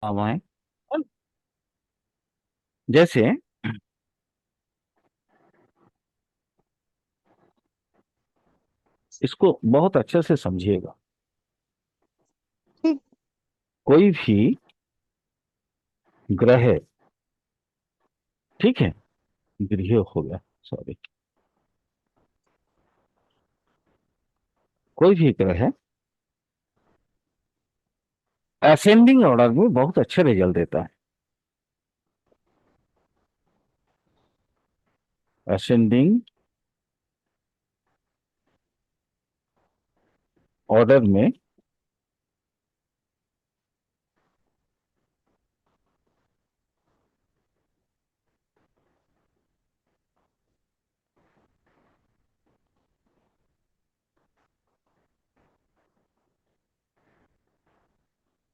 हवाएं, जैसे इसको बहुत अच्छे से समझिएगा। ठीक। कोई भी ग्रह, ठीक है, गृह हो गया, सॉरी, कोई भी ग्रह असेंडिंग ऑर्डर में बहुत अच्छे रिजल्ट देता है। असेंडिंग ऑर्डर में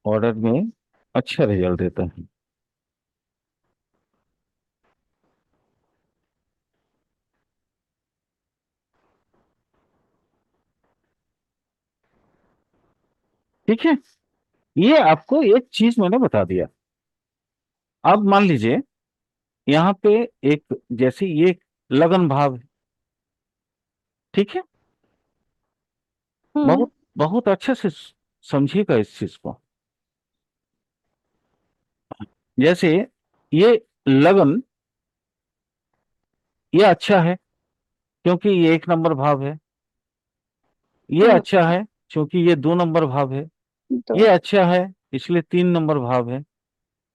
ऑर्डर में अच्छा रिजल्ट देता है। ठीक है, ये आपको एक चीज मैंने बता दिया। अब मान लीजिए यहाँ पे एक, जैसे ये लगन भाव है, ठीक है, हम्म। बहुत बहुत अच्छे से समझिएगा इस चीज को। जैसे ये लगन, ये अच्छा है क्योंकि ये एक नंबर भाव है। ये हम्म। अच्छा है क्योंकि ये दो नंबर भाव है। ये तो। अच्छा है इसलिए तीन नंबर भाव है।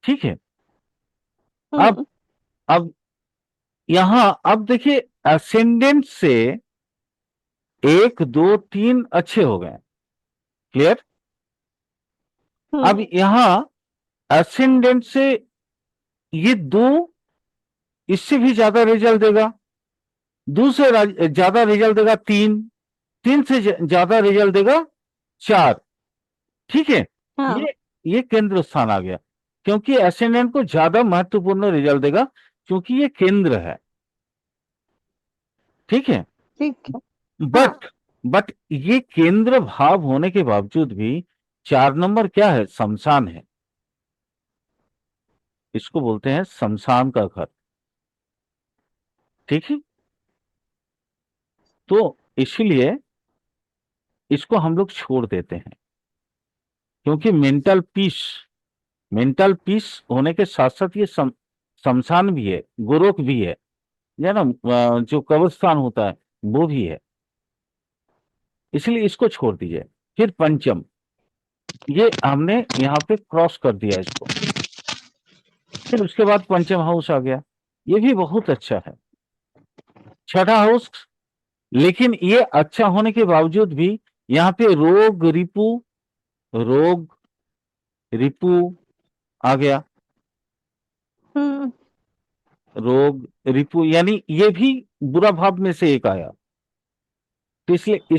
ठीक है। अब हम्म। अब यहां अब देखिए, असेंडेंट से एक दो तीन अच्छे हो गए। क्लियर। अब हम्म। यहां असेंडेंट से ये दो, इससे भी ज्यादा रिजल्ट देगा। दो से ज्यादा रिजल्ट देगा तीन। तीन से ज्यादा रिजल्ट देगा चार। ठीक है। हाँ। ये ये केंद्र स्थान आ गया, क्योंकि एसेंडेंट को ज्यादा महत्वपूर्ण रिजल्ट देगा क्योंकि ये केंद्र है। ठीक है। ठीक है। हाँ। बट बट ये केंद्र भाव होने के बावजूद भी चार नंबर क्या है, शमशान है। इसको बोलते हैं शमशान का घर। ठीक है। तो इसलिए इसको हम लोग छोड़ देते हैं, क्योंकि मेंटल पीस होने के साथ साथ ये शमशान भी है, गोरोक भी है ना, जो कब्रिस्तान होता है वो भी है। इसलिए इसको छोड़ दीजिए। फिर पंचम, ये हमने यहाँ पे क्रॉस कर दिया इसको। फिर उसके बाद पंचम हाउस आ गया, ये भी बहुत अच्छा है। छठा हाउस, लेकिन ये अच्छा होने के बावजूद भी यहाँ पे रोग रिपु आ गया। हम्म। रोग रिपु यानी ये भी बुरा भाव में से एक आया। तो इसलिए जी।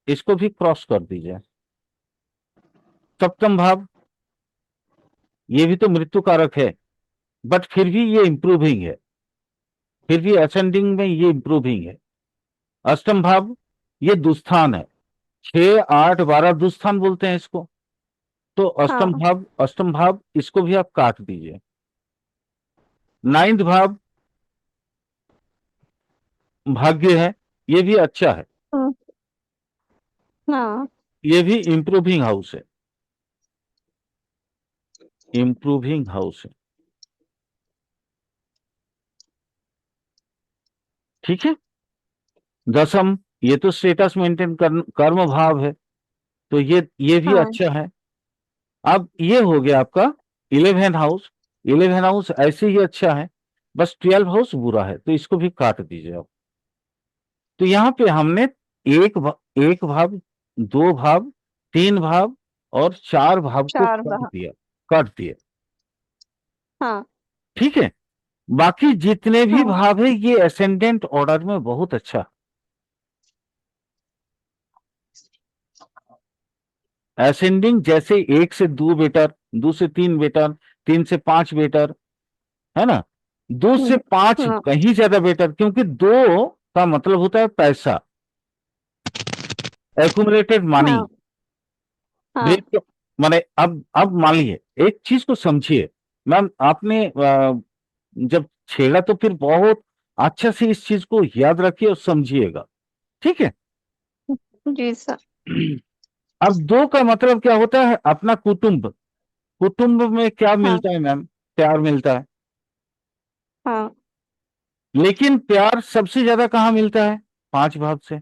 इसको भी क्रॉस कर दीजिए। सप्तम भाव, ये भी तो मृत्यु कारक है, बट फिर भी ये इंप्रूविंग है। फिर भी असेंडिंग में ये इंप्रूविंग है। अष्टम भाव, ये दुस्थान है। 6 8 12 दुस्थान बोलते हैं इसको। तो हाँ। अष्टम भाव इसको भी आप काट दीजिए। नाइन्थ भाव भाग्य है, ये भी अच्छा है। हम्म। हाँ। ये भी इंप्रूविंग हाउस है। इंप्रूविंग हाउस है। ठीक है। दसम, ये तो स्टेटस मेंटेन कर्म भाव है, तो ये भी हाँ। अच्छा है। अब ये हो गया आपका 11 हाउस। 11 हाउस ऐसे ही अच्छा है, बस 12 हाउस बुरा है, तो इसको भी काट दीजिए आप। तो यहां पे हमने एक भाव, दो भाव, तीन भाव और चार भाव को चार काट बार। दिया, काट दिए। हाँ। ठीक है। बाकी जितने भी हाँ। भाव है ये असेंडेंट ऑर्डर में बहुत अच्छा। असेंडिंग जैसे एक से दो बेटर, दो से तीन बेटर, तीन से पांच बेटर, है ना। दो से हम्म। पांच हाँ। कहीं ज्यादा बेटर, क्योंकि दो का मतलब होता है पैसा, एक्यूमुलेटेड मनी। हाँ। हाँ। ब्रेक, माने अब मान लीजिए एक चीज को समझिए मैम, आपने जब छेड़ा तो फिर बहुत अच्छा से इस चीज को याद रखिए और समझिएगा, ठीक है। जी सर। अब दो का मतलब क्या होता है? अपना कुटुंब। कुटुंब में क्या हाँ मिलता है मैम? प्यार मिलता है। हाँ। लेकिन प्यार सबसे ज्यादा कहाँ मिलता है? पांच भाव से।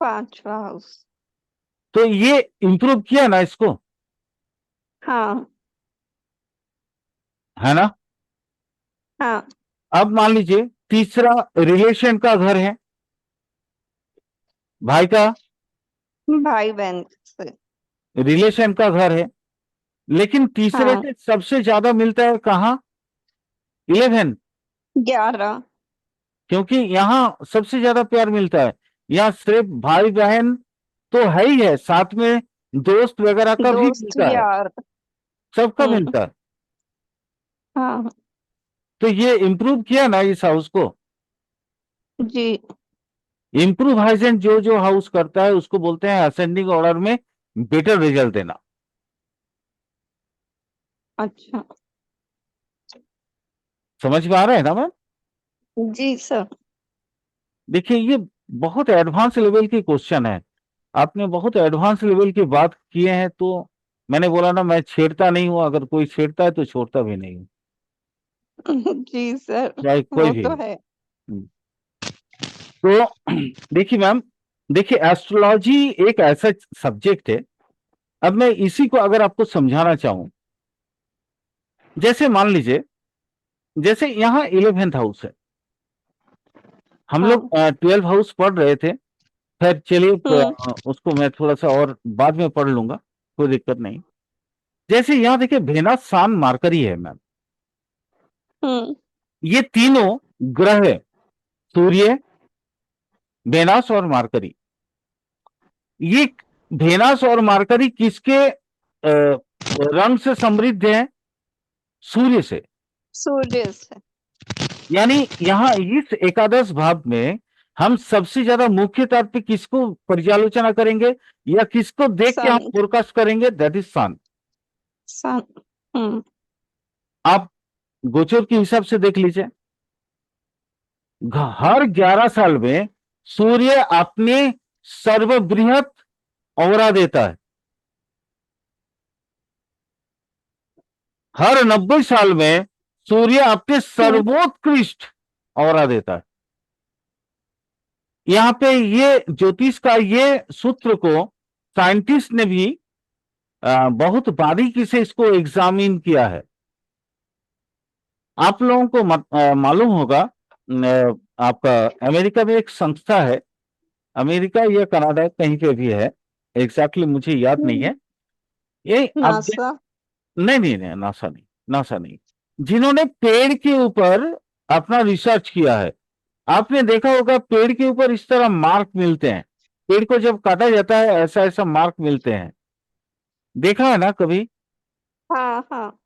पांचवा हाउस। तो ये इंप्रूव किया ना इसको, हाँ है ना। हाँ। अब मान लीजिए तीसरा रिलेशन का घर है, भाई का भाई बहन से। रिलेशन का घर है। लेकिन तीसरे हाँ। से सबसे ज्यादा मिलता है कहाँ? 11। 11। क्योंकि यहाँ सबसे ज्यादा प्यार मिलता है। यहाँ सिर्फ भाई बहन तो है ही है, साथ में दोस्त वगैरह का भी दोस्त मिलता है, यार। सबका हम्म। मिलता है। हाँ। तो ये इम्प्रूव किया ना इस हाउस को। जी। इम्प्रूवाइजेशन जो जो हाउस करता है उसको बोलते हैं असेंडिंग ऑर्डर में बेटर रिजल्ट देना। अच्छा। समझ में आ रहा है ना मैम? जी सर। देखिए ये बहुत एडवांस लेवल की क्वेश्चन है। आपने बहुत एडवांस लेवल की बात किए हैं, तो मैंने बोला ना मैं छेड़ता नहीं हूं, अगर कोई छेड़ता है तो छोड़ता भी नहीं हूं, जी सर। चाहे कोई वो भी तो हो। है। हम्म। तो देखिए मैम, देखिए एस्ट्रोलॉजी एक ऐसा सब्जेक्ट है। अब मैं इसी को अगर आपको समझाना चाहूं, जैसे मान लीजिए, जैसे यहाँ 11th हाउस है, हम लोग हाँ। 12 हाउस पढ़ रहे थे। खैर चलिए, हम्म उसको मैं थोड़ा सा और बाद में पढ़ लूंगा, कोई दिक्कत नहीं। जैसे यहाँ देखिए वेनस सन मरकरी है मैम, हम्म। ये तीनों ग्रह है, सूर्य, वेनस और मरकरी। ये वेनस और मरकरी किसके रंग से समृद्ध है? सूर्य से। सूर्य से। यानी यहाँ इस एकादश भाव में हम सबसे ज्यादा मुख्य तौर पे किसको पर्यालोचना करेंगे या किसको देख के हम सन। फोरकास्ट करेंगे? दैट इज सन। सन। हम्म। आप गोचर के हिसाब से देख लीजिए, हर 11 साल में सूर्य अपने सर्वबृहत औरा देता है। हर 90 साल में सूर्य अपने हम्म। सर्वोत्कृष्ट औरा देता है। यहां पे ये ज्योतिष का ये सूत्र को साइंटिस्ट ने भी बहुत बारीकी से इसको एग्जामिन किया है। आप लोगों को मालूम होगा, आपका अमेरिका में एक संस्था है, अमेरिका या कनाडा कहीं पे भी है, एग्जैक्टली मुझे याद नहीं हम्म। है। ये आप नासा। नहीं नहीं नहीं, नासा नहीं, नासा नहीं। जिन्होंने पेड़ के ऊपर अपना रिसर्च किया है। आपने देखा होगा पेड़ के ऊपर इस तरह मार्क मिलते हैं, पेड़ को जब काटा जाता है ऐसा ऐसा मार्क मिलते हैं। देखा है ना कभी? हाँ हाँ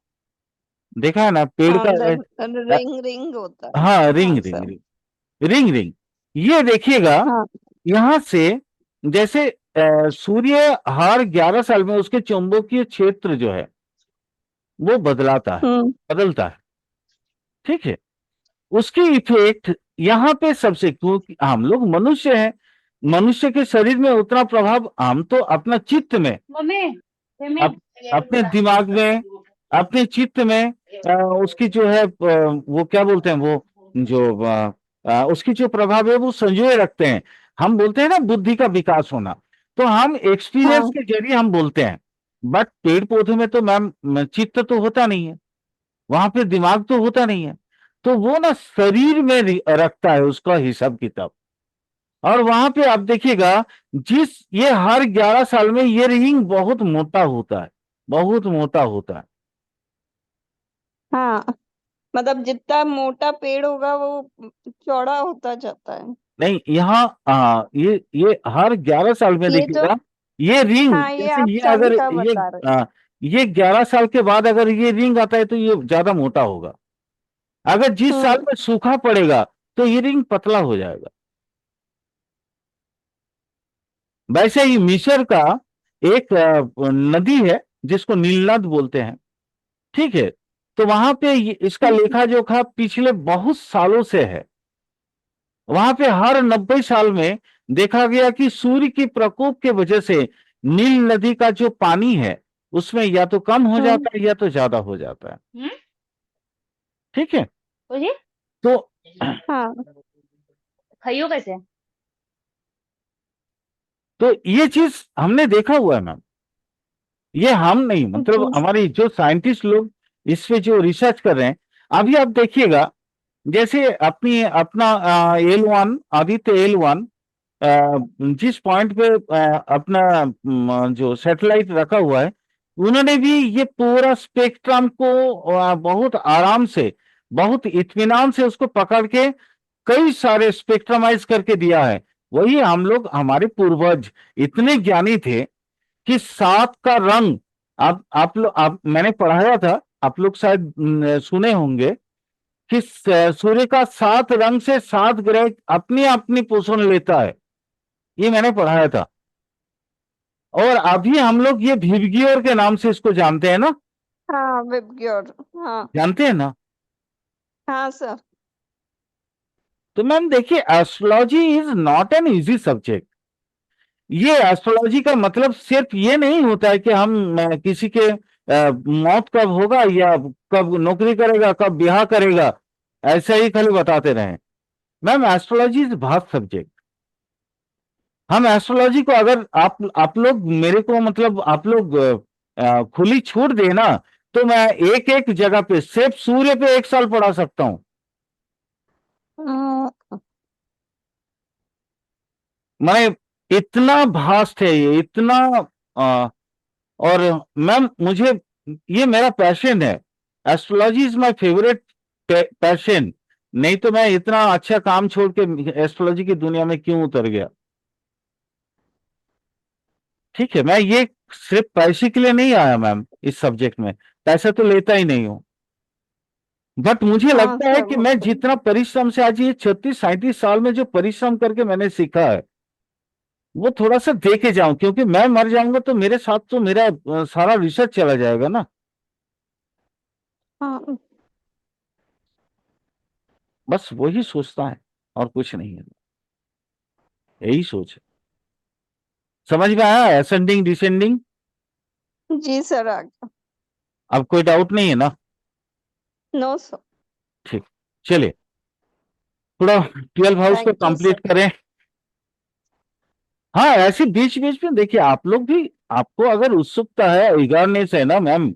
देखा है ना पेड़ हाँ। का अ, रिंग रिंग होता है। हाँ, रिंग हाँ ring sir. Ring ring ring. ये देखिएगा हाँ। यहां से, जैसे सूर्य हर 11 साल में उसके चुंबकीय क्षेत्र जो है वो बदलाता है, हम्म बदलता है, ठीक है। उसकी इफेक्ट यहाँ पे सबसे, क्योंकि हम लोग मनुष्य हैं, मनुष्य के शरीर में उतना प्रभाव हम तो अपना चित्त में, अप, अपने दिमाग में, अपने चित्त में उसकी जो है वो क्या बोलते हैं, वो जो उसकी जो प्रभाव है वो संजोए रखते हैं। हम बोलते हैं ना बुद्धि का विकास होना, तो हम एक्सपीरियंस हाँ के जरिए हम बोलते हैं। बट पेड़ पौधे में तो मैम चित्त तो होता नहीं है, वहां पे दिमाग तो होता नहीं है। तो वो ना शरीर में रखता है उसका हिसाब किताब। और वहां पे आप देखिएगा, जिस ये हर 11 साल में ये रिंग बहुत मोटा होता है, बहुत मोटा होता है। हाँ। मतलब जितना मोटा पेड़ होगा वो चौड़ा होता जाता है। नहीं यहाँ ये हर 11 साल में ये जो, देखिएगा, ये रिंग हाँ ये जैसे आप ये सन अगर का बता रहे ये 11 साल के बाद अगर ये रिंग आता है तो ये ज्यादा मोटा होगा। अगर जिस हैं। साल में सूखा पड़ेगा तो ये रिंग पतला हो जाएगा। वैसे ही मिस्र का एक नदी है जिसको नील नद बोलते हैं। ठीक है, तो वहां पे इसका लेखा जोखा पिछले बहुत सालों से है। वहां पे हर 90 साल में देखा गया कि सूर्य की प्रकोप के वजह से नील नदी का जो पानी है उसमें या तो कम हो हम्म, जाता है या तो ज्यादा हो जाता है। ठीक है, बोलिए। तो हाँ खाइयो कैसे? तो ये चीज हमने देखा हुआ है मैम। ये हम नहीं, मतलब जी हमारी जो साइंटिस्ट लोग इस पे जो रिसर्च कर रहे हैं। अभी आप देखिएगा, जैसे अपना L1, आदित्य L1 जिस पॉइंट पे अपना जो सैटेलाइट रखा हुआ है, उन्होंने भी ये पूरा स्पेक्ट्रम को बहुत आराम से, बहुत इत्मीनान से उसको पकड़ के कई सारे स्पेक्ट्रमाइज करके दिया है। वही हम लोग, हमारे पूर्वज इतने ज्ञानी थे कि सात का रंग, आप लोग, आप मैंने पढ़ाया था, आप लोग शायद सुने होंगे कि सूर्य का 7 रंग से 7 ग्रह अपनी अपनी पोषण लेता है। ये मैंने पढ़ाया था। और अभी हम लोग ये भिवगियोर के नाम से इसको जानते हैं ना, हाँ विबग्योर। हाँ जानते हैं ना। हाँ सर। तो मैम देखिए, astrology is not an easy subject. ये एस्ट्रोलॉजी का मतलब सिर्फ ये नहीं होता है कि हम किसी के मौत कब होगा या कब नौकरी करेगा, कब ब्याह करेगा, ऐसा ही खाली बताते रहे। Ma'am astrology is vast subject. हम एस्ट्रोलॉजी को, अगर आप लोग मेरे को, मतलब आप लोग खुली छूट देना, तो मैं एक एक जगह पे सिर्फ सूर्य पे 1 साल पढ़ा सकता हूं। हम्म, मैं, इतना भास्ट है ये, इतना अ, और मैम मुझे, ये मेरा पैशन है। Astrology is my favourite passion. नहीं तो मैं इतना अच्छा काम छोड़ के एस्ट्रोलॉजी की दुनिया में क्यों उतर गया। ठीक है, मैं ये सिर्फ पैसे के लिए नहीं आया मैम इस सब्जेक्ट में। पैसा तो लेता ही नहीं हूं। बट मुझे हाँ लगता है सर कि वो मैं तो। जितना परिश्रम से, आज ये 36-37 साल में जो परिश्रम करके मैंने सीखा है, वो थोड़ा सा दे के जाऊं, क्योंकि मैं मर जाऊंगा तो मेरे साथ तो मेरा सारा रिसर्च चला जाएगा ना। हाँ बस वही सोचता है, और कुछ नहीं है। यही सोच है। समझ में आया असेंडिंग डिसेंडिंग? जी सर आ गया। अब कोई डाउट नहीं है ना? No sir. ठीक, चलिए थोड़ा 12 हाउस को थैंक यू सर। कंप्लीट करें। हाँ, ऐसे बीच बीच में देखिए, आप लोग भी, आपको अगर उत्सुकता है, इगरनेस है ना मैम,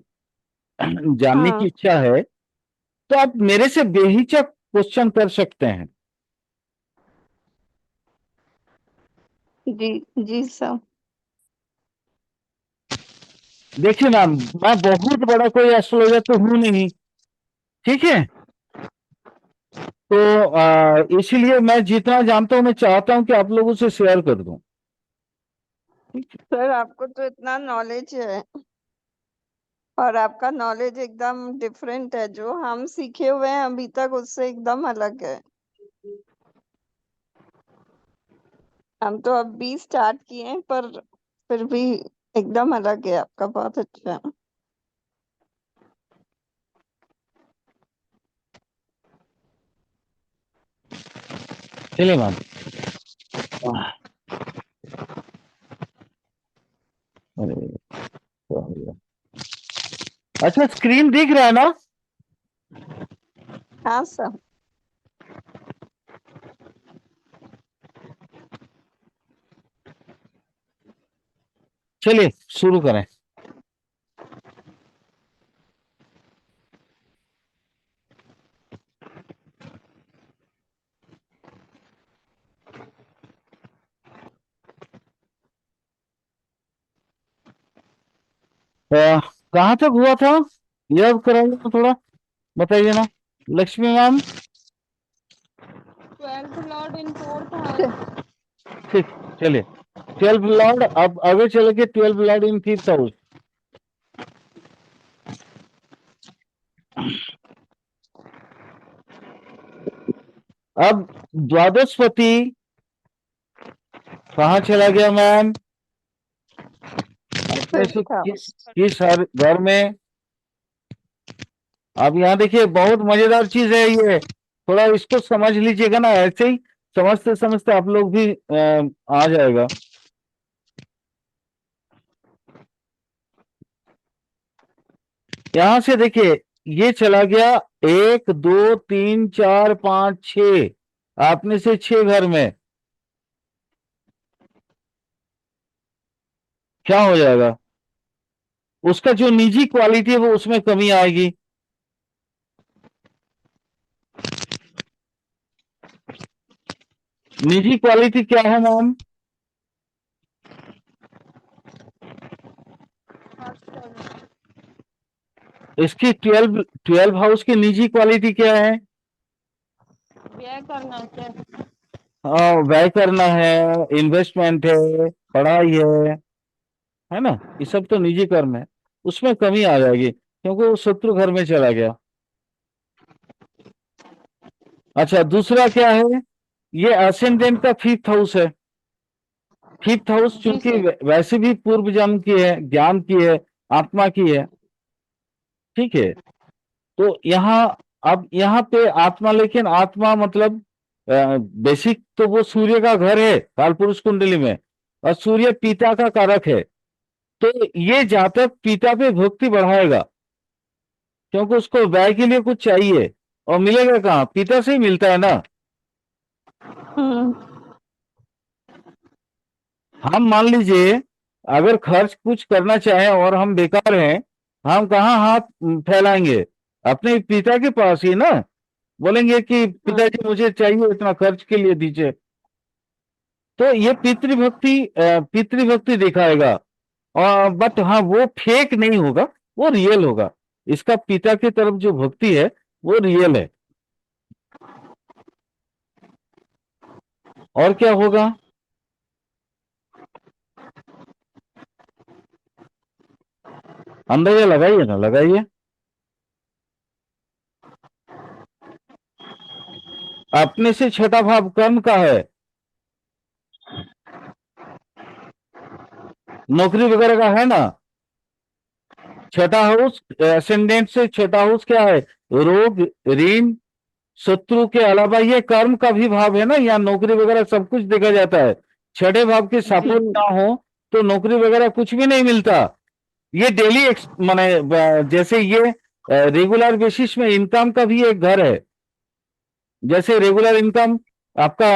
जानने की हाँ इच्छा है, तो आप मेरे से बेहिचक क्वेश्चन कर सकते हैं। जी जी सर। देखिए मैम, मैं बहुत बड़ा कोई एस्ट्रोलॉजर तो हूं नहीं। ठीक है, तो इसीलिए मैं जितना जानता हूं, मैं चाहता हूं कि आप लोगों से शेयर कर दूं। ठीक है, सर आपको तो इतना नॉलेज है, और आपका नॉलेज एकदम डिफरेंट है, जो हम सीखे हुए हैं अभी तक उससे एकदम अलग है। हम तो अब भी स्टार्ट किए हैं, पर फिर भी एकदम अलग है आपका, बहुत अच्छा है। चलिए मैम। आह, अरे, क्या हो गया? अच्छा, स्क्रीन दिख रहा है ना? हाँ सर। चलिए शुरू करें। कहाँ तक हुआ था, याद कराइए ना थोड़ा, बताइए ना लक्ष्मी मैम। 12th लॉर्ड इन 4th हाउस। ठीक, चलिए 12 लॉर्ड, अब आगे चले के 12 लॉर्ड इन 5th हाउस। अब द्वादशपति कहाँ चला गया मैम? अपने से 5th हाउस। किस घर में? अब यहाँ देखिए बहुत मजेदार चीज है ये, थोड़ा इसको समझ लीजिएगा ना, ऐसे ही समझते समझते आप लोग भी आ जाएगा। यहां से देखिए ये चला गया 1 2 3 4 5 6, आपने से 6 घर में क्या हो जाएगा, उसका जो निजी क्वालिटी है वो उसमें कमी आएगी। निजी क्वालिटी क्या है मैम? इसकी 12 हाउस की निजी क्वालिटी क्या है? व्यय करना क्या? व्यय करना है, इन्वेस्टमेंट है, पढ़ाई है ना, ये सब तो निजी कर्म है, उसमें कमी आ जाएगी क्योंकि वो शत्रु घर में चला गया। अच्छा दूसरा क्या है, ये असेंडेंट का 5th हाउस है। 5th हाउस जी चूंकि सर। वैसे भी पूर्व जन्म की है, ज्ञान की है, आत्मा की है, ठीक है। तो यहाँ, अब यहाँ पे आत्मा, लेकिन आत्मा मतलब बेसिक तो वो सूर्य का घर है कालपुरुष कुंडली में, और सूर्य पिता का कारक है। तो ये जातक पिता पे भक्ति बढ़ाएगा क्योंकि उसको व्यय के लिए कुछ चाहिए, और मिलेगा कहाँ, पिता से ही मिलता है ना। हम्म। हम मान लीजिए अगर खर्च कुछ करना चाहें और हम बेकार हैं, हम कहाँ हाथ फैलाएंगे, अपने पिता के पास ही ना, बोलेंगे कि पिताजी मुझे चाहिए इतना, खर्च के लिए दीजिए। तो ये पितृभक्ति दिखाएगा, और बट हाँ वो फेक नहीं होगा, वो रियल होगा। इसका पिता की तरफ जो भक्ति है वो रियल है। और क्या होगा, अंदाजा लगाइए ना, लगाइए। अपने से छठा भाव कर्म का है, नौकरी वगैरह का है ना। छठा हाउस असेंडेंट से छठा हाउस क्या है, रोग, ऋण, शत्रु के अलावा ये कर्म का भी भाव है ना, यहाँ नौकरी वगैरह सब कुछ देखा जाता है। छठे भाव के सपोर्ट ना हो तो नौकरी वगैरह कुछ भी नहीं मिलता। ये डेली माने जैसे ये रेगुलर बेसिस में इनकम का भी एक घर है। जैसे रेगुलर इनकम आपका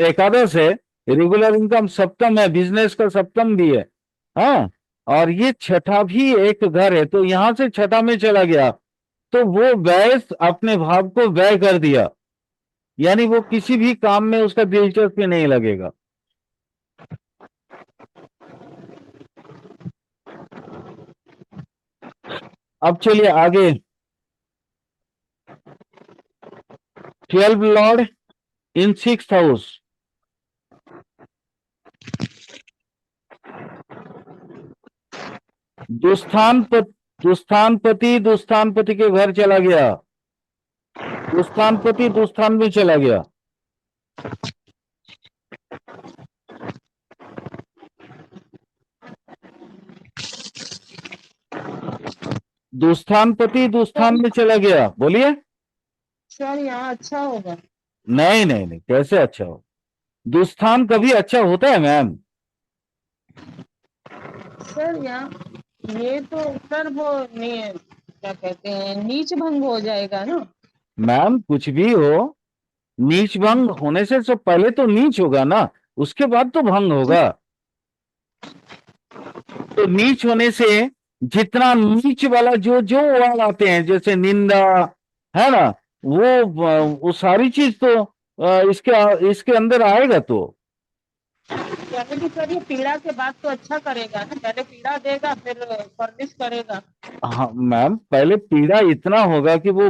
एकादश है, रेगुलर इनकम सप्तम है, बिजनेस का सप्तम भी है। हाँ, और ये छठा भी एक घर है, तो यहां से छठा में चला गया तो वो व्यय अपने भाव को व्यय कर दिया, यानी वो किसी भी काम में उसका दिलचस्पी नहीं लगेगा। अब चलिए आगे, 12 लॉर्ड इन 6th हाउस, दुस्थानपति के घर चला गया, दुस्थानपति दुस्थान में चला गया। दुस्थानपति दुस्थान में चला गया, बोलिए। सर यहाँ अच्छा होगा। नहीं नहीं नहीं, कैसे अच्छा हो, दुस्थान कभी अच्छा होता है मैम? सर यहाँ ये तो सर वो क्या कहते हैं, नीच भंग हो जाएगा ना। मैम कुछ भी हो, नीच भंग होने से सब पहले तो नीच होगा ना, उसके बाद तो भंग होगा। तो नीच होने से जितना नीच वाला जो जो वाल आते हैं, जैसे निंदा, है ना, वो सारी चीज तो इसके इसके अंदर आएगा। तो यानी कि सर ये पीड़ा के बाद तो अच्छा करेगा ना, पहले पीड़ा देगा फिर फर्निश करेगा। हाँ मैम, पहले पीड़ा इतना होगा कि वो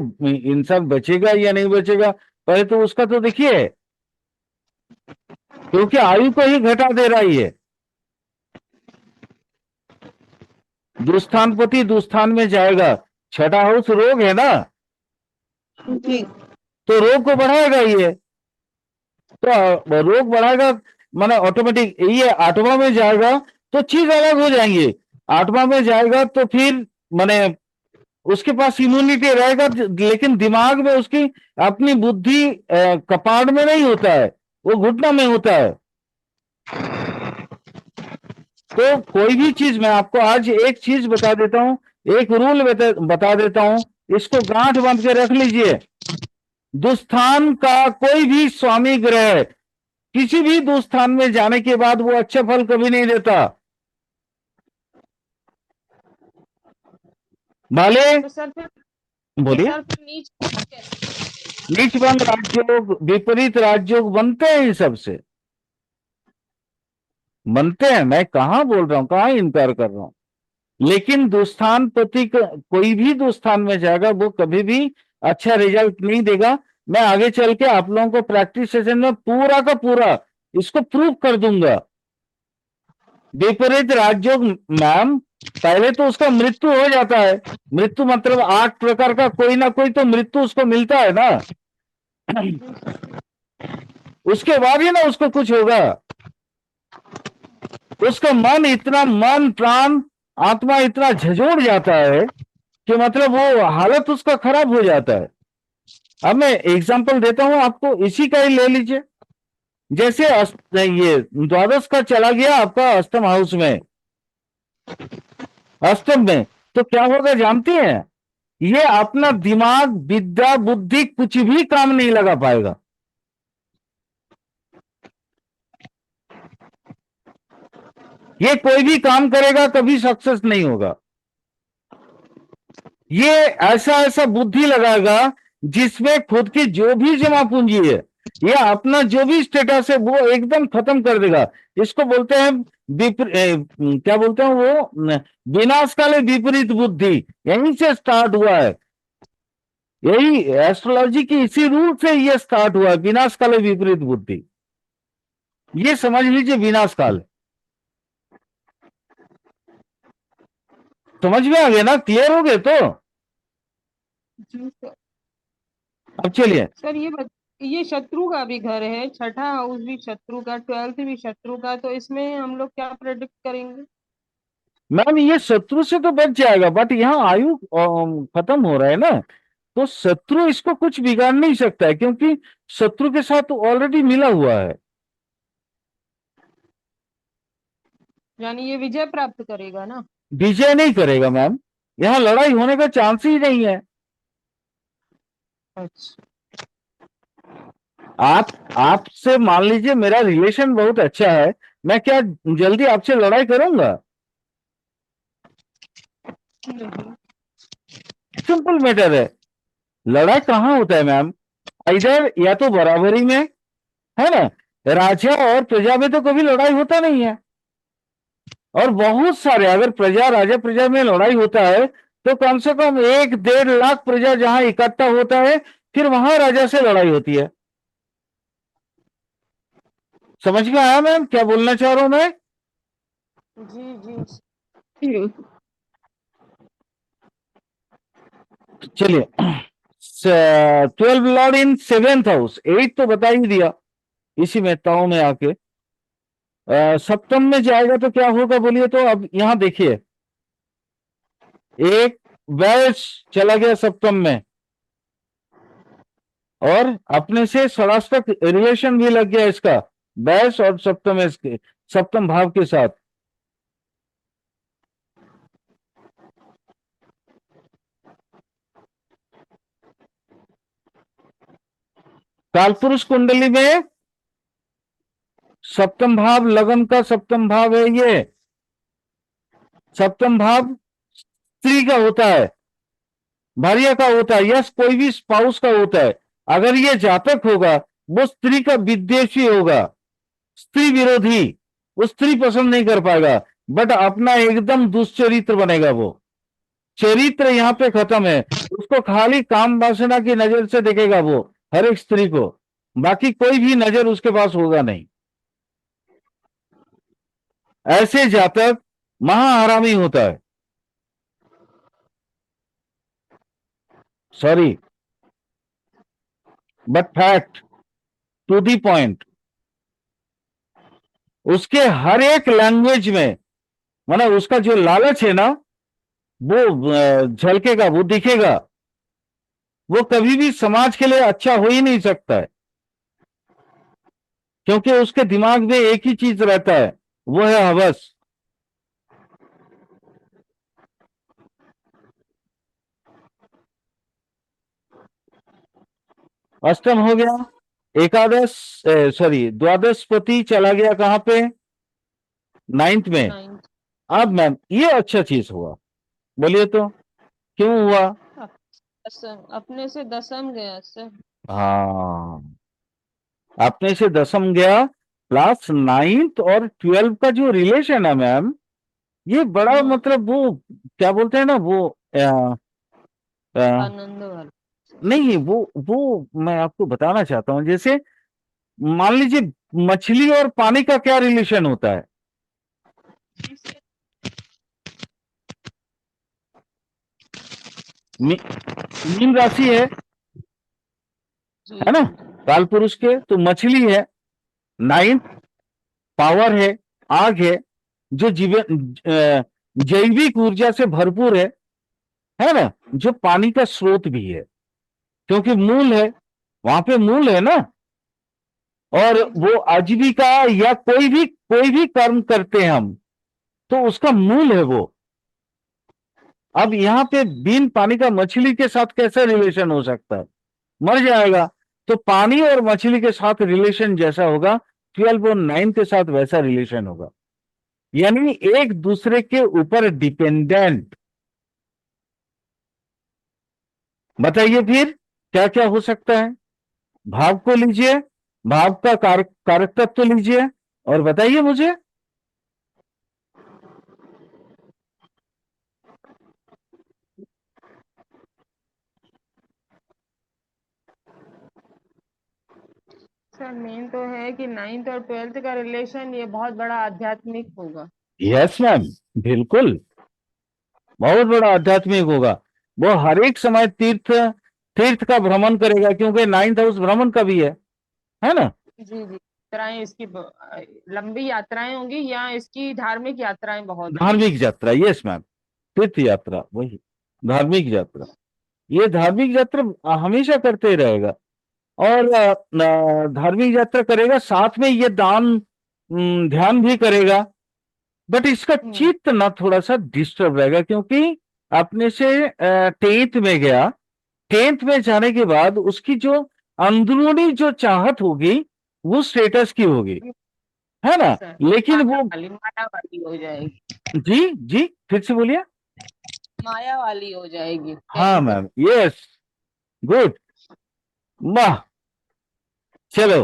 इंसान बचेगा या नहीं बचेगा, पहले तो उसका तो देखिए, क्योंकि आयु को ही घटा दे रहा है ये। दुस्थानपति दुस्थान में जाएगा, छठा हाउस रोग है ना, जी। तो रोग को बढ़ाएगा ये। तो रोग बढ़ाएगा माने ऑटोमेटिक ये 8वां में जाएगा तो चीज अलग हो जाएंगी। 8वां में जाएगा तो फिर माने उसके पास इम्यूनिटी रहेगा, लेकिन दिमाग में उसकी अपनी बुद्धि कपाड़ में नहीं होता है, वो घुटना में होता है। तो कोई भी चीज, मैं आपको आज एक चीज बता देता हूं, एक रूल बता देता हूं, इसको गांठ बांध के रख लीजिए। दुस्थान का कोई भी स्वामी ग्रह किसी भी दुस्थान में जाने के बाद वो अच्छे फल कभी नहीं देता। भले तो सर फिर बोलिए, सर फिर नीच कैसे? नीच बंद राजयोग, विपरीत राजयोग बनते हैं, इन सबसे बनते हैं। मैं कहां बोल रहा हूं, कहां इनकार कर रहा हूं, लेकिन दुस्थान पति कोई भी दुस्थान में जाएगा वो कभी भी अच्छा रिजल्ट नहीं देगा। मैं आगे चल के आप लोगों को प्रैक्टिस सेशन में पूरा का पूरा इसको प्रूव कर दूंगा। विपरीत राजयोग मैम, पहले तो उसका मृत्यु हो जाता है। मृत्यु मतलब 8 प्रकार का कोई ना कोई तो मृत्यु उसको मिलता है ना। उसके बाद ही ना उसको कुछ होगा। उसका मन प्राण आत्मा इतना झंझोड़ जाता है कि मतलब वो हालत उसका खराब हो जाता है। अब मैं एग्जांपल देता हूं आपको, इसी का ही ले लीजिए। जैसे ये द्वादश का चला गया आपका अष्टम हाउस में, अष्टम में, तो क्या होगा जानती हैं? ये अपना दिमाग, विद्या, बुद्धि कुछ भी काम नहीं लगा पाएगा। ये कोई भी काम करेगा कभी सक्सेस नहीं होगा। ये ऐसा ऐसा बुद्धि लगाएगा जिसमें खुद की जो भी जमा पूंजी है या अपना जो भी स्टेटस है वो एकदम खत्म कर देगा। इसको बोलते हैं क्या बोलते हैं वो, विनाश काले विपरीत बुद्धि। यहीं से स्टार्ट हुआ है, यही एस्ट्रोलॉजी की इसी रूल से ये स्टार्ट हुआ है, विनाश काले विपरीत बुद्धि। ये समझ लीजिए विनाश काल है। समझ में आ गया ना, क्लियर हो गए तो? जी सर। अब चलिए, सर ये शत्रु का भी घर है, छठा हाउस भी शत्रु का, 12th भी शत्रु का, तो इसमें हम लोग क्या प्रेडिक्ट करेंगे? मैम ये शत्रु से तो बच जाएगा, बट यहाँ आयु खत्म हो रहा है ना, तो शत्रु इसको कुछ बिगाड़ नहीं सकता है, क्योंकि शत्रु के साथ ऑलरेडी मिला हुआ है। यानी ये विजय प्राप्त करेगा ना? विजय नहीं करेगा मैम, यहाँ लड़ाई होने का चांस ही नहीं है। अच्छा। आपसे मान लीजिए मेरा रिलेशन बहुत अच्छा है, मैं क्या जल्दी आपसे लड़ाई करूंगा? नहीं। सिंपल मैटर है। लड़ाई कहां होता है मैम? इधर या तो बराबरी में, है ना, राजा और प्रजा में तो कभी लड़ाई होता नहीं है। और बहुत सारे, अगर प्रजा राजा प्रजा में लड़ाई होता है तो कम से कम 1-1.5 लाख प्रजा जहां इकट्ठा होता है, फिर वहां राजा से लड़ाई होती है। समझ में आया मैम क्या बोलना चाह रहा हूं मैं? जी जी। चलिए, 12 लॉर्ड इन 7th हाउस, 8 तो बता ही दिया इसी में ताऊ में आके। सप्तम में जाएगा तो क्या होगा बोलिए तो? अब यहां देखिए, एक वैश चला गया सप्तम में, और अपने से षडाष्टक रिलेशन भी लग गया इसका, वैश और सप्तम, इसके सप्तम भाव के साथ। कालपुरुष कुंडली में सप्तम भाव लगन का सप्तम भाव है। ये सप्तम भाव स्त्री का होता है, भार्या का होता है, यस कोई भी स्पाउस का होता है। अगर ये जातक होगा वो स्त्री का विद्वेषी होगा, स्त्री विरोधी, वो स्त्री पसंद नहीं कर पाएगा, बट अपना एकदम दुष्चरित्र बनेगा। वो चरित्र यहाँ पे खत्म है, उसको खाली काम वासना की नजर से देखेगा वो हर एक स्त्री को, बाकी कोई भी नजर उसके पास होगा नहीं। ऐसे जातक महाहरामी होता है। Sorry, but fact, to the point. उसके हर एक लैंग्वेज में, मतलब उसका जो लालच है ना, वो झलकेगा, वो दिखेगा, वो कभी भी समाज के लिए अच्छा हो ही नहीं सकता है, क्योंकि उसके दिमाग में एक ही चीज रहता है, वो है हवस। अष्टम हो गया, एकादश, सॉरी, द्वादशपति चला गया कहां पे? नाइन्थ में। 9th। अब मैम ये अच्छा चीज हुआ, बोलिए तो क्यों हुआ? दसम, अपने से दसम गया सर। हाँ, अपने से दसम गया, प्लस नाइन्थ और ट्वेल्व का जो रिलेशन है मैम, ये बड़ा मतलब वो क्या बोलते हैं ना, वो अ, आनंद वाला। नहीं, वो मैं आपको बताना चाहता हूं, जैसे मान लीजिए मछली और पानी का क्या रिलेशन होता है? मीन राशि जी है ना, जी। काल पुरुष के, तो मछली है, नाइन्थ पावर आग जो जीवन जैविक ऊर्जा से भरपूर है ना, जो पानी का स्रोत भी है, क्योंकि मूल है, वहां पे मूल है ना, और जी जी। वो आजीविका या कोई भी कर्म करते हैं हम, तो उसका मूल है वो। अब यहां पे बिन पानी का मछली के साथ कैसा रिलेशन हो सकता है? मर जाएगा। तो पानी और मछली के साथ रिलेशन जैसा होगा, 12 और 9 के साथ वैसा रिलेशन होगा, यानी एक दूसरे के ऊपर डिपेंडेंट। बताइए फिर क्या क्या हो सकता है? भाव को लीजिए, भाव का कारक तत्व लीजिए और बताइए मुझे। सर मेन तो है कि 9th और 12th का रिलेशन ये बहुत बड़ा आध्यात्मिक होगा। यस मैम, बिल्कुल, बहुत बड़ा आध्यात्मिक होगा। वो हर एक समय तीर्थ तीर्थ का भ्रमण करेगा, क्योंकि नाइन्थ हाउस भ्रमण का भी है ना। जी जी। यात्राएं इसकी लंबी यात्राएं होंगी या इसकी धार्मिक यात्राएं बहुत होंगी। धार्मिक यात्रा, यस मैम, तीर्थ यात्रा, वही धार्मिक यात्रा। ये धार्मिक यात्रा हमेशा करते ही रहेगा, और धार्मिक यात्रा करेगा, साथ में ये दान ध्यान भी करेगा। बट इसका हम्म। चित्त ना थोड़ा सा डिस्टर्ब रहेगा, क्योंकि अपने से 10th में गया, 10th में जाने के बाद उसकी जो अंदरूनी जो चाहत होगी, वो स्टेटस की होगी, है ना। सर लेकिन वो, माया वाली हो जाएगी। जी जी, फिर से बोलिए। माया वाली हो जाएगी हाँ 10th। मैम, यस, गुड, वाह, चलो।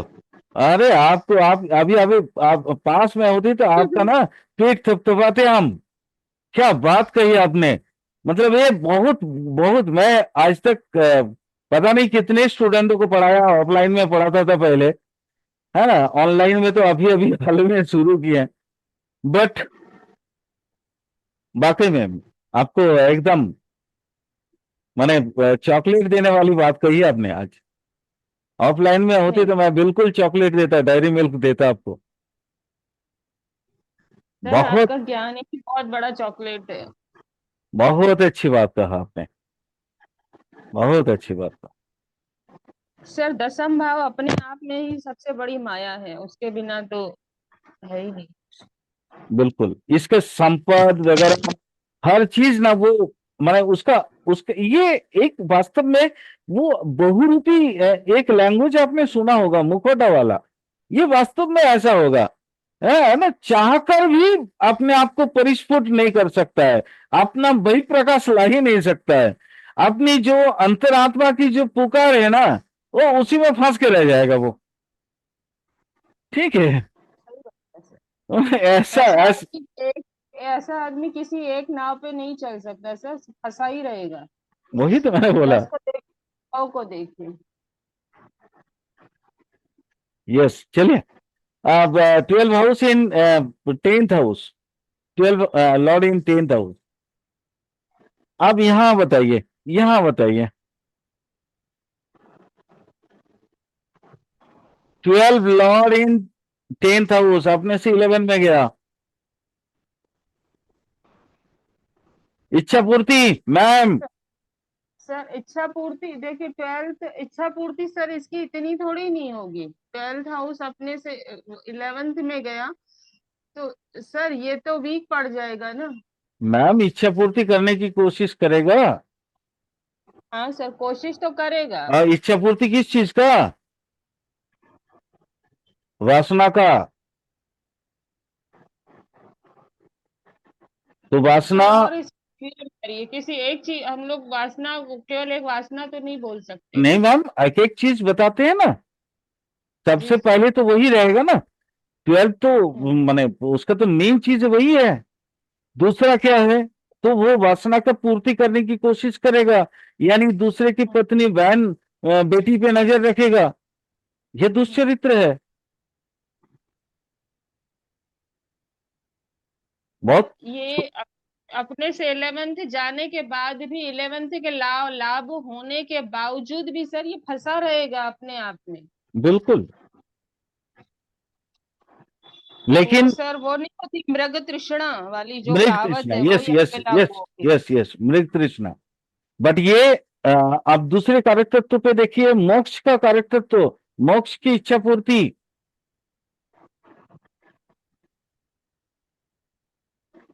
अरे आप तो, आप अभी अभी आप पास में होती तो आपका ना पेट थपथपाते हम। क्या बात कही आपने, मतलब ये बहुत बहुत, मैं आज तक पता नहीं कितने स्टूडेंटों को पढ़ाया, ऑफलाइन में पढ़ाता था पहले, है ना, ऑनलाइन में तो अभी अभी हाल में शुरू किए, बट वाकई में आपको एकदम, माने चॉकलेट देने वाली बात कही आपने आज। ऑफलाइन में होती नहीं तो मैं बिल्कुल चॉकलेट देता, डायरी मिल्क देता आपको। सर, बहुत आपका ज्ञान ही बहुत बड़ा चॉकलेट है। बहुत अच्छी बात कहा आपने, बहुत अच्छी बात कहा। सर दसम भाव अपने आप में ही सबसे बड़ी माया है, उसके बिना तो है ही नहीं। बिल्कुल, इसके संपद वगैरह हर चीज ना, वो माने उसका उसका ये एक वास्तव में वो बहुरूपी एक लैंग्वेज आपने सुना होगा, मुखौटा वाला, ये वास्तव में ऐसा होगा, है ना, चाहकर भी अपने आप को परिस्फुट नहीं कर सकता है, अपना वही प्रकाश ला ही नहीं सकता है, अपनी जो अंतरात्मा की जो पुकार है ना, वो उसी में फंस के रह जाएगा वो। ठीक है। ऐसा ऐसा ऐसा आदमी एक ऐसा आदमी किसी एक नाव पे नहीं चल सकता सर, फंसा ही रहेगा। वही तो मैंने बोला। 10 को देखिए, 100 को देखिए। यस, चलिए। अब 12 house in 10th house, 12 Lord in 10th house. अब यहां बताइए, यहां बताइए, 12 लॉर्ड इन 10th हाउस अपने से 11 में गया, इच्छा पूर्ति मैम। सर इच्छा पूर्ति देखिए, 12th इच्छा पूर्ति सर इसकी इतनी थोड़ी नहीं होगी। 12th हाउस अपने से 11th में गया तो सर ये तो वीक पड़ जाएगा ना। मैम इच्छा पूर्ति करने की कोशिश करेगा। हाँ सर, कोशिश तो करेगा। इच्छा पूर्ति किस चीज का? वासना का। तो वासना, सर और इस clear करिए, किसी एक चीज हम लोग वासना, केवल एक वासना तो नहीं बोल सकते नहीं ना। मैम एक एक चीज बताते हैं ना। सबसे जी सर। पहले तो वही रहेगा ना। 12 तो हम्म, माने उसका तो मेन चीज वही है। दूसरा क्या है? तो वो वासना का पूर्ति करने की कोशिश करेगा, यानी दूसरे की हम्म, पत्नी बहन बेटी पे नजर रखेगा। यह दुष्चरित्र है। सर बहुत ये अपने से 11th जाने के बाद भी, 11th के लाभ लाभ होने के बावजूद भी सर ये फंसा रहेगा अपने आप में। बिल्कुल। वो लेकिन सर वो नहीं होती मृग तृष्णा वाली जो मृग कहावत तृष्णा, है, यस वही आप यस पे लागू यस होगी। यस यस, मृग तृष्णा। बट ये अब दूसरे कारक तत्व पे देखिए, मोक्ष का कारक तत्व, मोक्ष की इच्छा पूर्ति।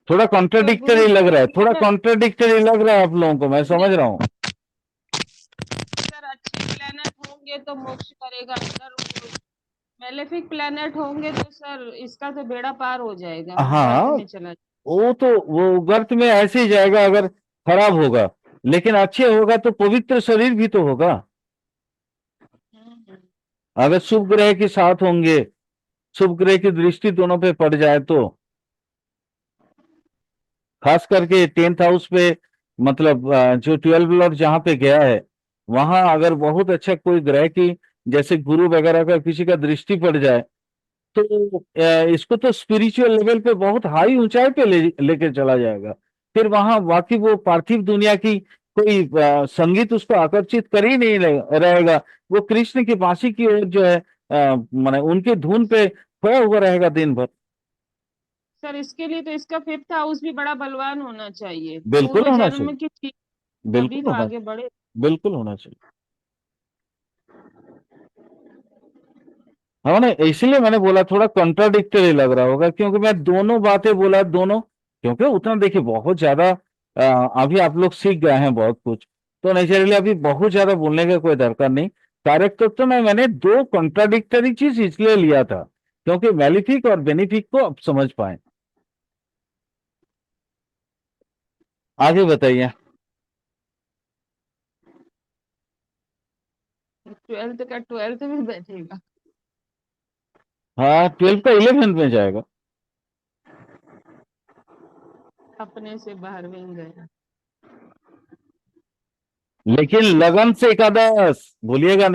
थोड़ा तो गुरु कॉन्ट्राडिक्टरी जी लग के रहा है, थोड़ा प्लेनेट, कॉन्ट्राडिक्टरी लग रहा है आप लोगों को, मैं समझ रहा हूँ। सर अच्छे प्लेनेट होंगे तो मोक्ष करेगा, अगर मेलेफिक प्लेनेट होंगे तो सर इसका तो बेड़ा पार हो जाएगा, गर्त हाँ में चला वो तो वो गर्त में ऐसे ही जाएगा अगर खराब होगा। लेकिन अच्छे होगा तो पवित्र शरीर भी तो होगा। जाएगा। अगर शुभ ग्रह के साथ होंगे, शुभ ग्रह की दृष्टि दोनों पे पड़ जाए तो, खास करके 10th हाउस पे, मतलब जो 12 लॉर्ड जहां पे गया है, वहां अगर बहुत अच्छा कोई ग्रह की, जैसे गुरु वगैरह का किसी का दृष्टि पड़ जाए, तो इसको तो स्पिरिचुअल लेवल पे बहुत हाई ऊंचाई पे लेके चला जाएगा। फिर वहां बाकी वो पार्थिव दुनिया की कोई संगीत उसको आकर्षित कर ही नहीं रहेगा। वो कृष्ण की बांसुरी की ओर जो है माने उनके धुन पे खोया हुआ रहेगा दिन भर। सर इसके लिए तो इसका 5th हाउस भी बड़ा बलवान होना चाहिए, बिल्कुल पूर्व होना जन्म चाहिए। की चीज, तभी बिल्कुल तो होना आगे बढ़े। बिल्कुल होना चाहिए। हाँ ना, इसलिए मैंने बोला थोड़ा कॉन्ट्राडिक्टरी लग रहा होगा, क्योंकि मैं दोनों बातें बोला दोनों। क्योंकि उतना देखिए बहुत ज्यादा अभी आप लोग सीख गए हैं बहुत कुछ, तो नेचुरली अभी बहुत ज्यादा बोलने का कोई दरकार नहीं। करेक्ट तो में मैंने दो कॉन्ट्राडिक्टरी चीज इसलिए लिया था, क्योंकि मेलिफिक और बेनिफिक को आप समझ पाए। आगे बताइए। 12th का 12th में बैठेगा। हाँ 12 का 11 में जाएगा। अपने से बाहर में गया। लेकिन लगन से एकादश भूलिएगा